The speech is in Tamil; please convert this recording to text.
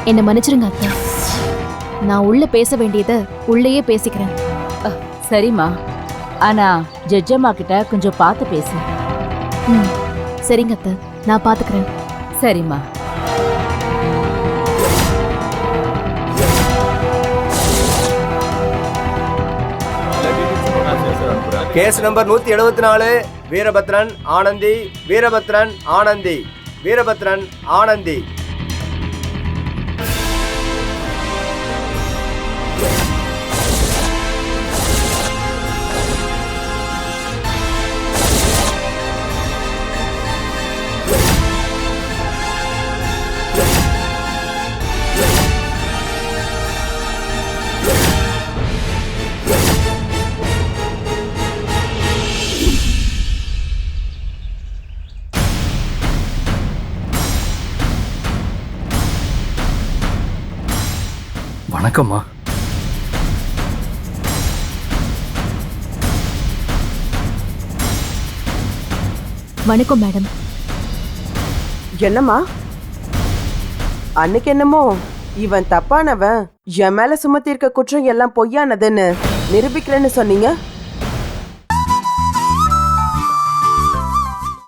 என்ன மன்னிச்சிருங்க அத்தை. நான் உள்ள பேச வேண்டியதை உள்ளேயே பேசிக்கிறேன். சரிம்மா, ஆனா ஜட்ஜம்மா கிட்ட கொஞ்சம் பார்த்து பேசு. ம், சரிங்க அத்தை, நான் பாத்துக்கிறேன். சரிம்மா. Case number 174 Veerabhadran Anandhi Veerabhadran Anandhi Veerabhadran Anandhi. வணக்கம்மா. வணக்கம் மேடம். என்னம்மா, அன்னைக்கு என்னமோ இவன் தப்பானவன், என் மேல சுமத்தி இருக்க குற்றம் எல்லாம் பொய்யானதுன்னு நிரூபிக்கிறேன்னு சொன்னீங்க.